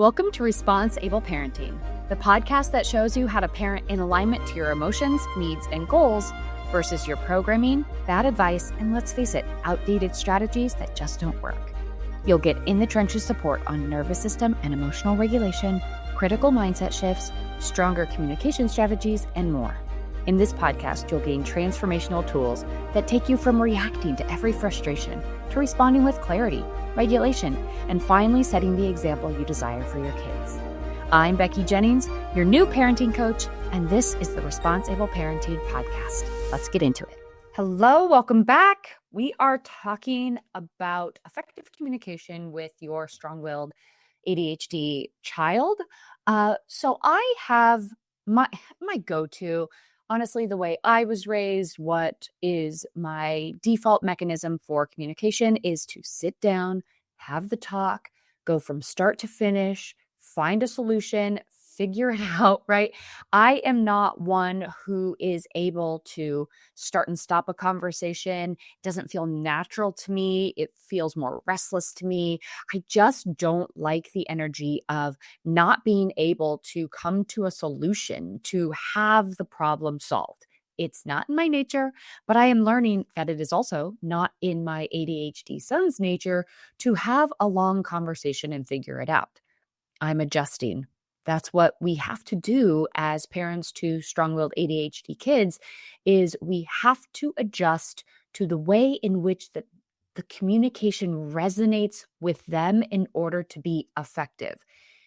Welcome to ResponseABLE Parenting, the podcast that shows you how to parent in alignment to your emotions, needs, and goals versus your programming, bad advice, and let's face it, outdated strategies that just don't work. You'll get in the trenches support on nervous system and emotional regulation, critical mindset shifts, stronger communication strategies, and more. In this podcast, you'll gain transformational tools that take you from reacting to every frustration to responding with clarity, regulation, and finally setting the example you desire for your kids. I'm Becky Jennings, your new parenting coach, and this is the ResponseABLE Parenting podcast. Let's get into it. Hello, welcome back. We are talking about effective communication with your strong-willed ADHD child. So I have my go-to. Honestly, the way I was raised, what is my default mechanism for communication is to sit down, have the talk, go from start to finish, find a solution, figure it out, right? I am not one who is able to start and stop a conversation. It doesn't feel natural to me. It feels more restless to me. I just don't like the energy of not being able to come to a solution, to have the problem solved. It's not in my nature, but I am learning that it is also not in my ADHD son's nature to have a long conversation and figure it out. I'm adjusting. That's what we have to do as parents to strong-willed ADHD kids is we have to adjust to the way in which the communication resonates with them in order to be effective.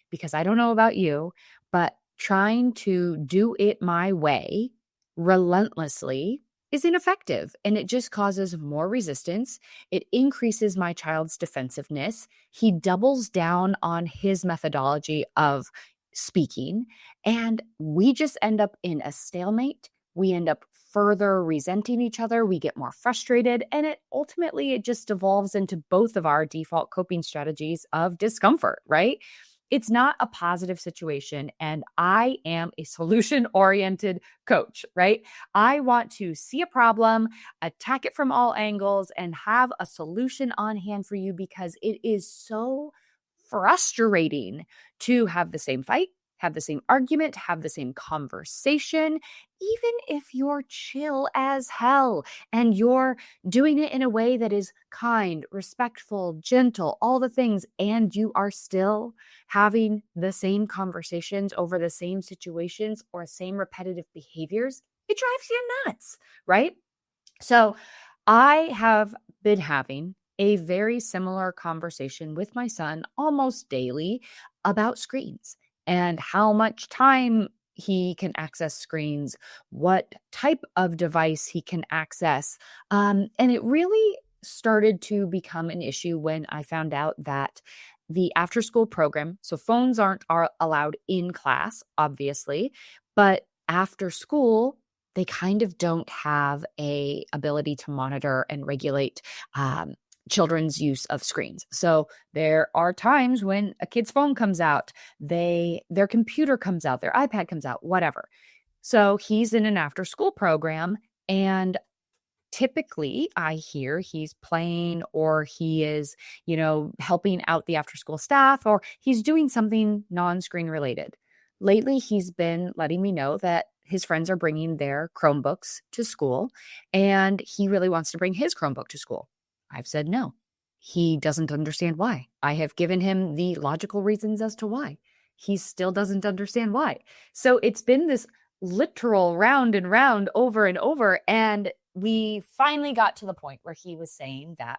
Because I don't know about you, but trying to do it my way relentlessly is ineffective, and it just causes more resistance. It increases my child's defensiveness. He doubles down on his methodology of speaking, and we just end up in a stalemate. We end up further resenting each other. We get more frustrated, and it just devolves into both of our default coping strategies of discomfort, right? It's not a positive situation, and I am a solution-oriented coach, right? I want to see a problem, attack it from all angles, and have a solution on hand for you because it is so frustrating to have the same fight, have the same argument, have the same conversation, even if you're chill as hell and you're doing it in a way that is kind, respectful, gentle, all the things, and you are still having the same conversations over the same situations or same repetitive behaviors. It drives you nuts, right? So I have been having a very similar conversation with my son almost daily about screens and how much time he can access screens, what type of device he can access. And it really started to become an issue when I found out that the after school program, so phones are allowed in class, obviously, but after school, they kind of don't have a ability to monitor and regulate children's use of screens. So there are times when a kid's phone comes out, their computer comes out, their iPad comes out, whatever. So he's in an after school program, and typically I hear he's playing or he is, helping out the after school staff or he's doing something non-screen related. Lately, he's been letting me know that his friends are bringing their Chromebooks to school, and he really wants to bring his Chromebook to school. I've said no. He doesn't understand why. I have given him the logical reasons as to why. He still doesn't understand why. So it's been this literal round and round over and over. And we finally got to the point where he was saying that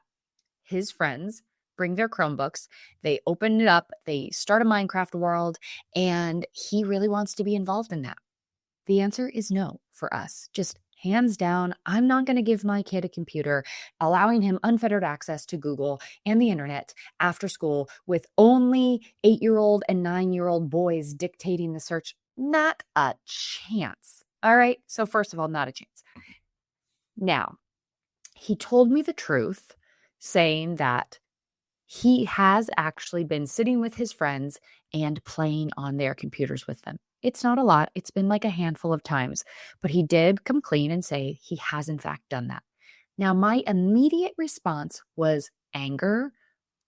his friends bring their Chromebooks, they open it up, they start a Minecraft world, and he really wants to be involved in that. The answer is no for us. Just hands down, I'm not going to give my kid a computer, allowing him unfettered access to Google and the internet after school with only 8-year-old and 9-year-old boys dictating the search. Not a chance. All right. So first of all, not a chance. Now, he told me the truth, saying that he has actually been sitting with his friends and playing on their computers with them. It's not a lot. It's been like a handful of times, but he did come clean and say he has in fact done that. Now, my immediate response was anger.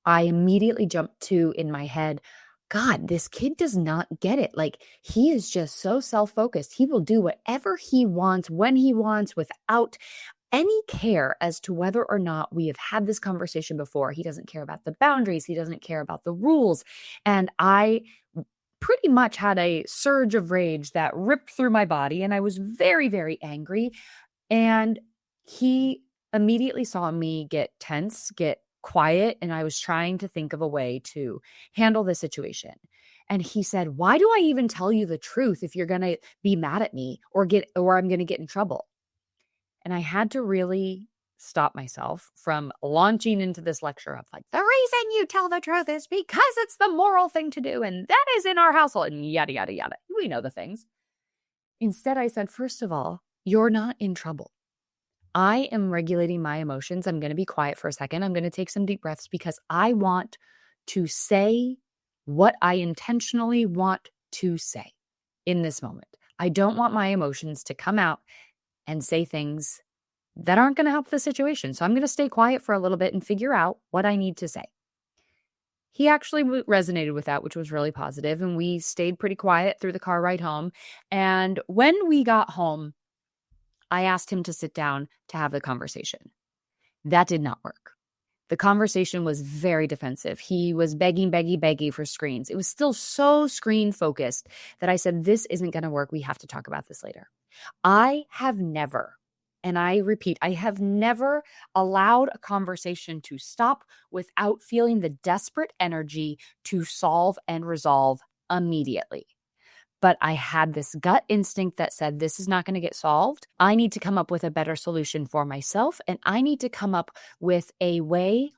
I immediately jumped to, in my head, God, this kid does not get it. Like, he is just so self-focused. He will do whatever he wants, when he wants, without any care as to whether or not we have had this conversation before. He doesn't care about the boundaries. He doesn't care about the rules. And I pretty much had a surge of rage that ripped through my body, and I was very, very angry. And he immediately saw me get tense, get quiet, and I was trying to think of a way to handle the situation. And he said, "Why do I even tell you the truth if you're going to be mad at me or I'm going to get in trouble?" And I had to really stop myself from launching into this lecture of like, the reason you tell the truth is because it's the moral thing to do, and that is in our household, and yada, yada, yada. We know the things. Instead, I said, first of all, you're not in trouble. I am regulating my emotions. I'm going to be quiet for a second. I'm going to take some deep breaths because I want to say what I intentionally want to say in this moment. I don't want my emotions to come out and say things that aren't going to help the situation. So I'm going to stay quiet for a little bit and figure out what I need to say. He actually resonated with that, which was really positive, and we stayed pretty quiet through the car ride home. And when we got home, I asked him to sit down to have the conversation. That did not work. The conversation was very defensive. He was begging for screens. It was still so screen focused that I said, this isn't going to work. We have to talk about this later. I have never, and I repeat, I have never allowed a conversation to stop without feeling the desperate energy to solve and resolve immediately. But I had this gut instinct that said, this is not going to get solved. I need to come up with a better solution for myself. And I need to come up with a way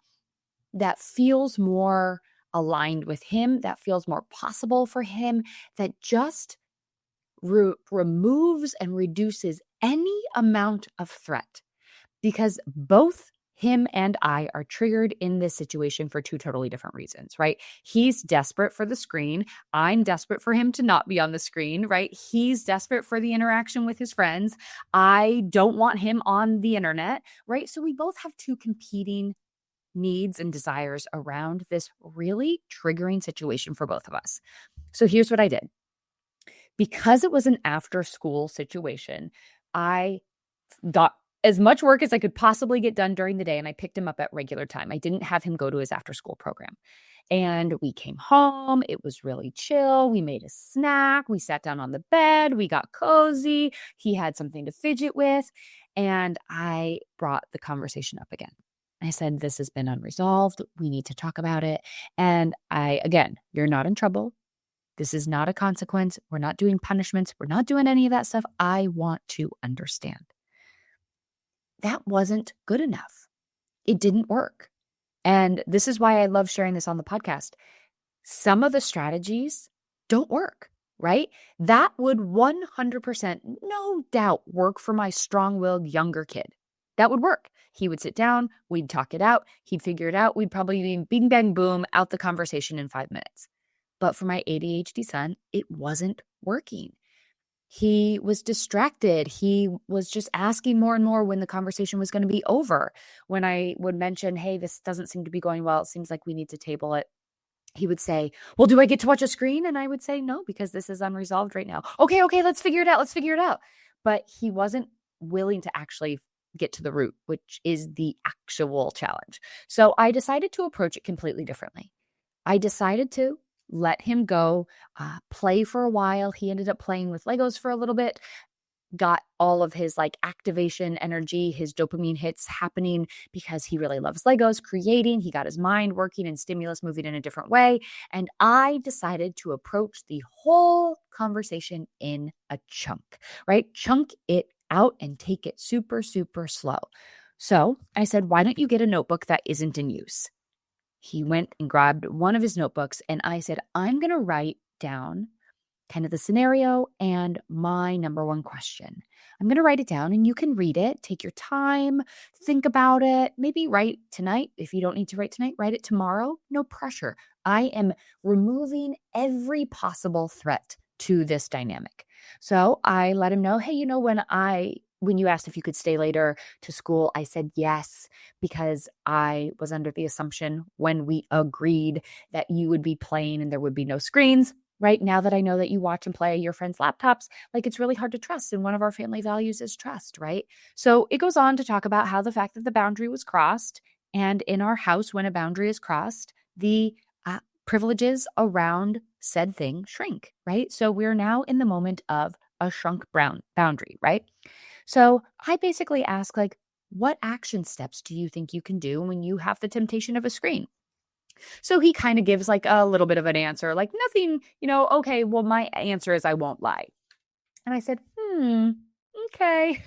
that feels more aligned with him, that feels more possible for him, that just removes and reduces any amount of threat. Because both him and I are triggered in this situation for two totally different reasons, right? He's desperate for the screen. I'm desperate for him to not be on the screen, right? He's desperate for the interaction with his friends. I don't want him on the internet, right? So we both have two competing needs and desires around this really triggering situation for both of us. So here's what I did. Because it was an after-school situation, I got as much work as I could possibly get done during the day, and I picked him up at regular time. I didn't have him go to his after-school program. And we came home. It was really chill. We made a snack. We sat down on the bed. We got cozy. He had something to fidget with. And I brought the conversation up again. I said, this has been unresolved. We need to talk about it. And again, you're not in trouble. This is not a consequence. We're not doing punishments. We're not doing any of that stuff. I want to understand. That wasn't good enough. It didn't work. And this is why I love sharing this on the podcast. Some of the strategies don't work, right? That would 100%, no doubt, work for my strong-willed younger kid. That would work. He would sit down, we'd talk it out, he'd figure it out, we'd probably be bing, bang, boom, out the conversation in 5 minutes. But for my ADHD son, it wasn't working. He was distracted. He was just asking more and more when the conversation was going to be over. When I would mention, hey, this doesn't seem to be going well, it seems like we need to table it, he would say, well, do I get to watch a screen? And I would say, no, because this is unresolved right now. Okay, let's figure it out. But he wasn't willing to actually get to the root, which is the actual challenge. So I decided to approach it completely differently. I decided to let him go, play for a while. He ended up playing with Legos for a little bit, got all of his activation energy, his dopamine hits happening because he really loves Legos, creating. He got his mind working and stimulus moving in a different way. And I decided to approach the whole conversation in a chunk, right? Chunk it out and take it super, super slow. So I said, why don't you get a notebook that isn't in use? He went and grabbed one of his notebooks, and I said, I'm going to write down kind of the scenario and my number one question. I'm going to write it down, and you can read it. Take your time, think about it. Maybe write tonight. If you don't need to write tonight, write it tomorrow. No pressure. I am removing every possible threat to this dynamic. So I let him know, hey, when I when you asked if you could stay later to school, I said yes, because I was under the assumption when we agreed that you would be playing and there would be no screens. Right now that I know that you watch and play your friends' laptops, like it's really hard to trust. And one of our family values is trust, right? So it goes on to talk about how the fact that the boundary was crossed, and in our house, when a boundary is crossed, the privileges around said thing shrink, right? So we're now in the moment of a shrunk boundary, right? So I basically ask, like, what action steps do you think you can do when you have the temptation of a screen? So he kind of gives like a little bit of an answer, like nothing, okay, well, my answer is I won't lie. And I said, okay.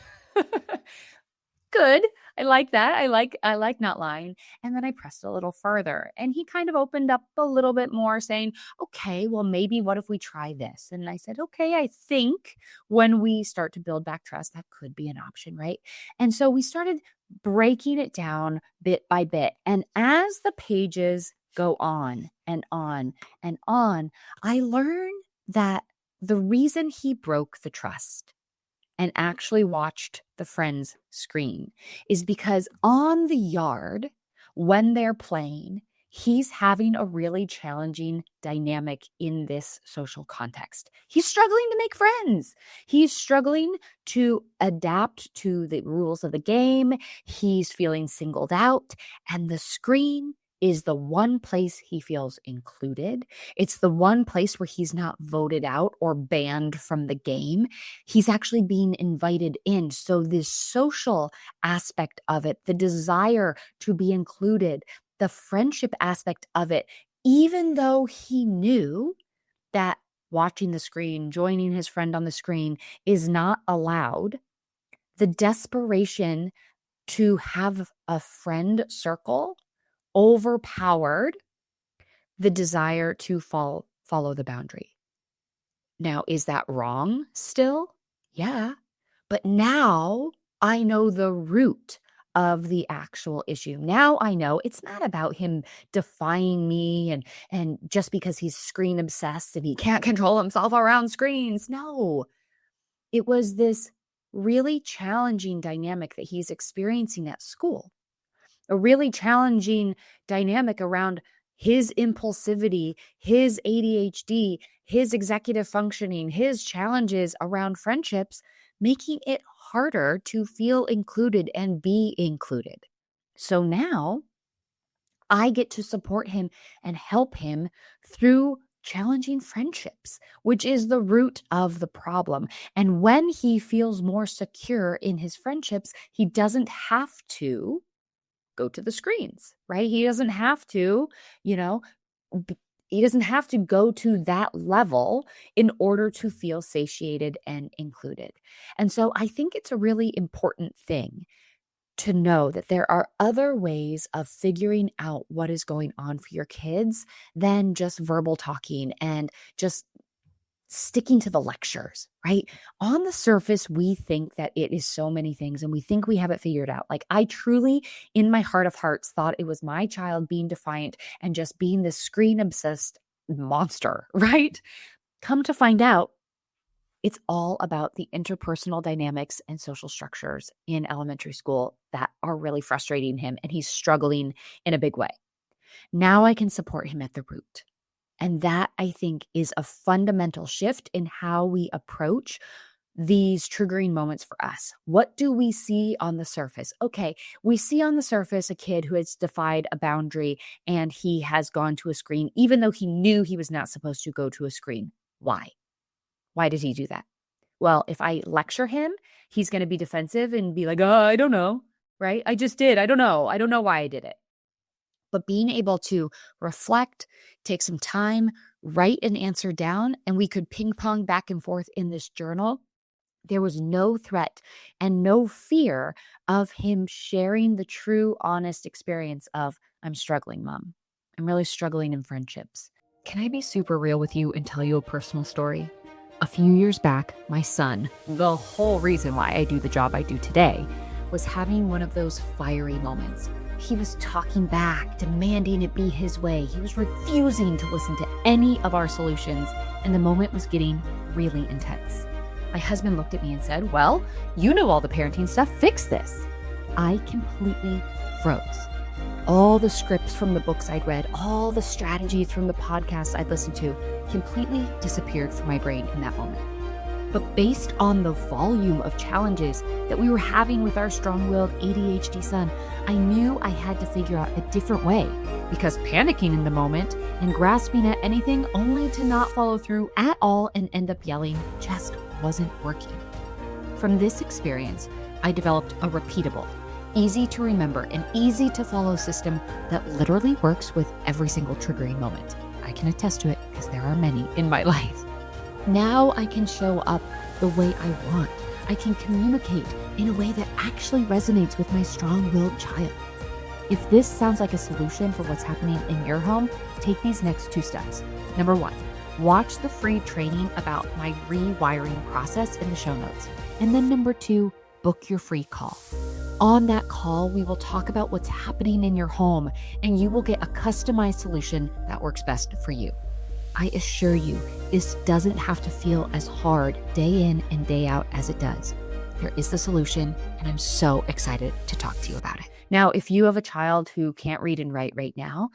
Good. I like that. I like not lying. And then I pressed a little further, and he kind of opened up a little bit more, saying, okay, well, maybe what if we try this? And I said, okay, I think when we start to build back trust, that could be an option, right? And so we started breaking it down bit by bit. And as the pages go on and on and on, I learned that the reason he broke the trust and actually watched the friend's screen is because on the yard, when they're playing, he's having a really challenging dynamic in this social context. He's struggling to make friends. He's struggling to adapt to the rules of the game. He's feeling singled out, and the screen is the one place he feels included. It's the one place where he's not voted out or banned from the game. He's actually being invited in. So this social aspect of it, the desire to be included, the friendship aspect of it, even though he knew that watching the screen, joining his friend on the screen is not allowed, the desperation to have a friend circle overpowered the desire to follow the boundary. Now, is that wrong still? Yeah. But now I know the root of the actual issue. Now I know it's not about him defying me and just because he's screen obsessed and he can't control himself around screens. No. It was this really challenging dynamic that he's experiencing at school. A really challenging dynamic around his impulsivity, his ADHD, his executive functioning, his challenges around friendships, making it harder to feel included and be included. So now I get to support him and help him through challenging friendships, which is the root of the problem. And when he feels more secure in his friendships, he doesn't have to go to the screens, right? He doesn't have to, he doesn't have to go to that level in order to feel satiated and included. And so I think it's a really important thing to know that there are other ways of figuring out what is going on for your kids than just verbal talking and just sticking to the lectures, right? On the surface, we think that it is so many things and we think we have it figured out. Like I truly, in my heart of hearts, thought it was my child being defiant and just being this screen obsessed monster, right? Come to find out, it's all about the interpersonal dynamics and social structures in elementary school that are really frustrating him, and he's struggling in a big way. Now I can support him at the root. And that, I think, is a fundamental shift in how we approach these triggering moments for us. What do we see on the surface? Okay, we see on the surface a kid who has defied a boundary and he has gone to a screen, even though he knew he was not supposed to go to a screen. Why? Why did he do that? Well, if I lecture him, he's going to be defensive and be like, I don't know, right? I just did. I don't know. I don't know why I did it. But being able to reflect, take some time, write an answer down, and we could ping pong back and forth in this journal. There was no threat and no fear of him sharing the true, honest experience of, I'm struggling, Mom. I'm really struggling in friendships. Can I be super real with you and tell you a personal story? A few years back, my son, the whole reason why I do the job I do today, was having one of those fiery moments. He was talking back, demanding it be his way. He was refusing to listen to any of our solutions, and the moment was getting really intense. My husband looked at me and said, "Well, you know all the parenting stuff, fix this." I completely froze. All the scripts from the books I'd read, all the strategies from the podcasts I'd listened to completely disappeared from my brain in that moment. But based on the volume of challenges that we were having with our strong-willed ADHD son, I knew I had to figure out a different way, because panicking in the moment and grasping at anything only to not follow through at all and end up yelling just wasn't working. From this experience, I developed a repeatable, easy to remember, and easy to follow system that literally works with every single triggering moment. I can attest to it because there are many in my life. Now I can show up the way I want. I can communicate in a way that actually resonates with my strong-willed child. If this sounds like a solution for what's happening in your home, take these next 2 steps. Number 1, watch the free training about my rewiring process in the show notes. And then number 2, book your free call. On that call, we will talk about what's happening in your home, and you will get a customized solution that works best for you. I assure you, this doesn't have to feel as hard day in and day out as it does. There is the solution, and I'm so excited to talk to you about it. Now, if you have a child who can't read and write right now,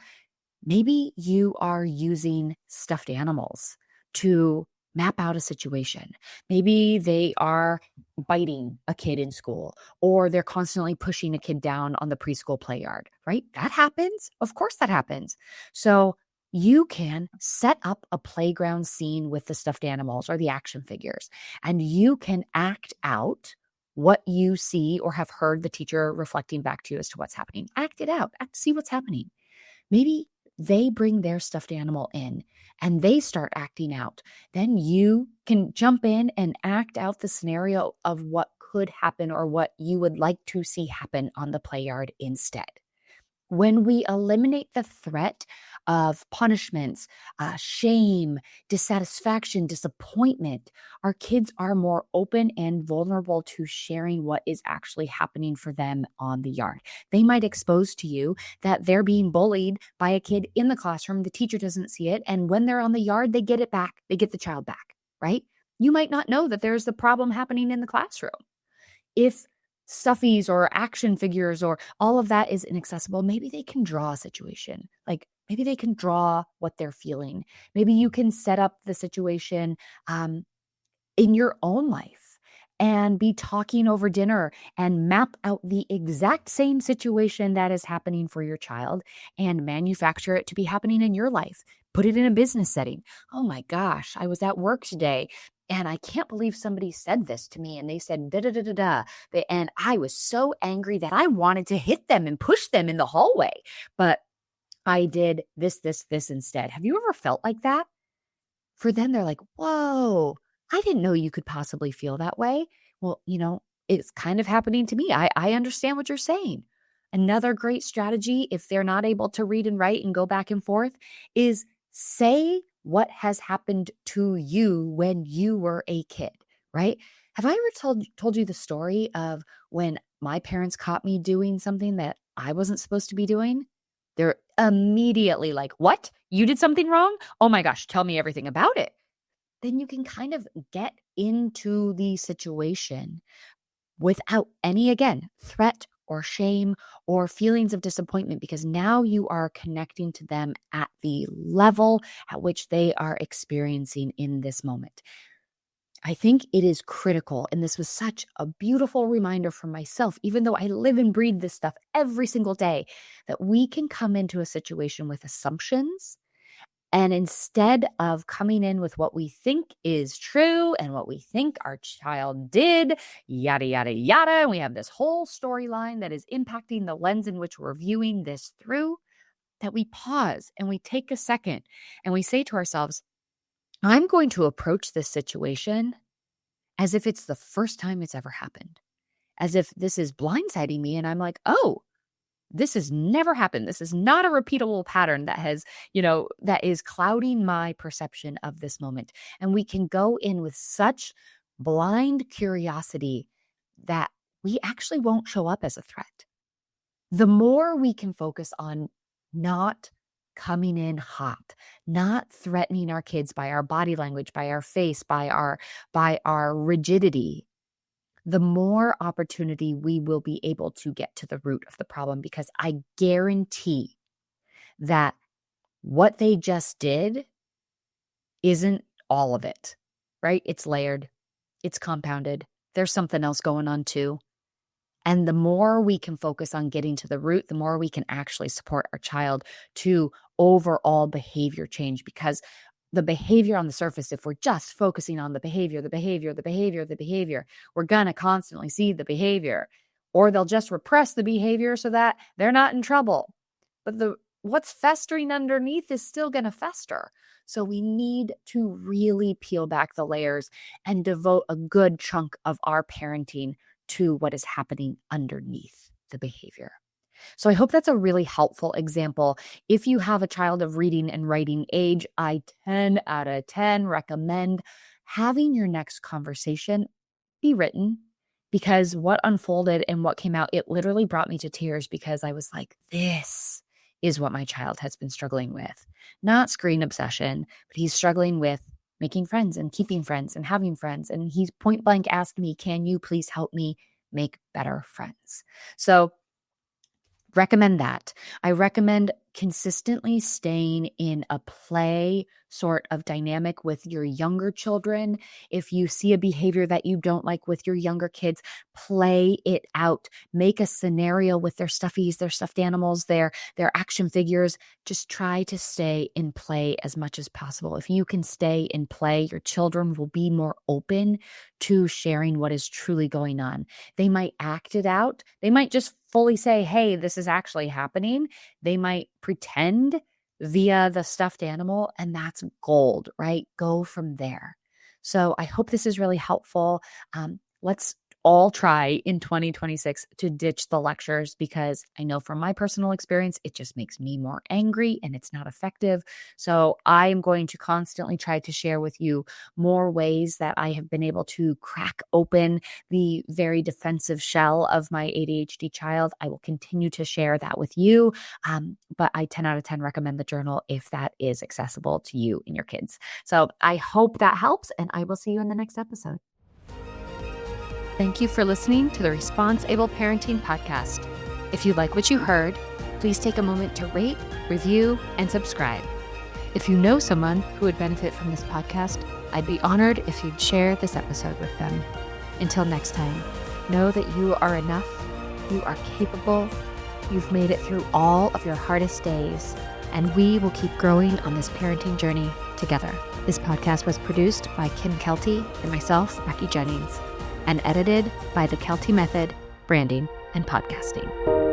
maybe you are using stuffed animals to map out a situation. Maybe they are biting a kid in school, or they're constantly pushing a kid down on the preschool play yard, right? That happens. Of course that happens. So you can set up a playground scene with the stuffed animals or the action figures, and you can act out what you see or have heard the teacher reflecting back to you as to what's happening. Act it out. See what's happening. Maybe they bring their stuffed animal in and they start acting out. Then you can jump in and act out the scenario of what could happen or what you would like to see happen on the play yard instead. When we eliminate the threat of punishments, shame, dissatisfaction, disappointment, our kids are more open and vulnerable to sharing what is actually happening for them on the yard. They might expose to you that they're being bullied by a kid in the classroom. The teacher doesn't see it. And when they're on the yard, they get it back. They get the child back, right? You might not know that there's the problem happening in the classroom. If stuffies or action figures or all of that is inaccessible, maybe they can draw a situation. Like maybe they can draw what they're feeling. Maybe you can set up the situation in your own life and be talking over dinner and map out the exact same situation that is happening for your child and manufacture it to be happening in your life. Put it in a business setting. Oh my gosh, I was at work today and I can't believe somebody said this to me. And they said, da da da da da. And I was so angry that I wanted to hit them and push them in the hallway. But I did this instead. Have you ever felt like that? For them, they're like, whoa, I didn't know you could possibly feel that way. Well, it's kind of happening to me. I understand what you're saying. Another great strategy, if they're not able to read and write and go back and forth, is say what has happened to you when you were a kid, right? Have I ever told you the story of when my parents caught me doing something that I wasn't supposed to be doing? They're immediately like, what? You did something wrong? Oh my gosh, tell me everything about it. Then you can kind of get into the situation without any, again, threat or shame or feelings of disappointment, because now you are connecting to them at the level at which they are experiencing in this moment. I think it is critical, and this was such a beautiful reminder for myself, even though I live and breathe this stuff every single day, that we can come into a situation with assumptions. And instead of coming in with what we think is true and what we think our child did, yada, yada, yada, and we have this whole storyline that is impacting the lens in which we're viewing this through, that we pause and we take a second and we say to ourselves, I'm going to approach this situation as if it's the first time it's ever happened, as if this is blindsiding me. And I'm like, oh, this has never happened. This is not a repeatable pattern that has, that is clouding my perception of this moment. And we can go in with such blind curiosity that we actually won't show up as a threat. The more we can focus on not coming in hot, not threatening our kids by our body language, by our face, by our rigidity, the more opportunity we will be able to get to the root of the problem, because I guarantee that what they just did isn't all of it, right? It's layered, it's compounded. There's something else going on too. And the more we can focus on getting to the root, the more we can actually support our child to overall behavior change. Because the behavior on the surface, if we're just focusing on the behavior, we're going to constantly see the behavior, or they'll just repress the behavior so that they're not in trouble. But what's festering underneath is still going to fester. So we need to really peel back the layers and devote a good chunk of our parenting to what is happening underneath the behavior. So I hope that's a really helpful example. If you have a child of reading and writing age, I 10 out of 10 recommend having your next conversation be written, because what unfolded and what came out, it literally brought me to tears, because I was like, this is what my child has been struggling with. Not screen obsession, but he's struggling with making friends and keeping friends and having friends. And he's point blank asked me, can you please help me make better friends? So recommend that. I recommend consistently staying in a play sort of dynamic with your younger children. If you see a behavior that you don't like with your younger kids, play it out. Make a scenario with their stuffies, their stuffed animals, their action figures. Just try to stay in play as much as possible. If you can stay in play, your children will be more open to sharing what is truly going on. They might act it out. They might just fully say, hey, this is actually happening. They might pretend via the stuffed animal, and that's gold, right? Go from there. So I hope this is really helpful. Let's all try in 2026 to ditch the lectures, because I know from my personal experience, it just makes me more angry and it's not effective. So I am going to constantly try to share with you more ways that I have been able to crack open the very defensive shell of my ADHD child. I will continue to share that with you. But I 10 out of 10 recommend the journal if that is accessible to you and your kids. So I hope that helps, and I will see you in the next episode. Thank you for listening to the ResponseABLE Parenting Podcast. If you like what you heard, please take a moment to rate, review, and subscribe. If you know someone who would benefit from this podcast, I'd be honored if you'd share this episode with them. Until next time, know that you are enough, you are capable, you've made it through all of your hardest days, and we will keep growing on this parenting journey together. This podcast was produced by Kim Kelty and myself, Becky Jennings, and edited by the Kelty Method, Branding and Podcasting.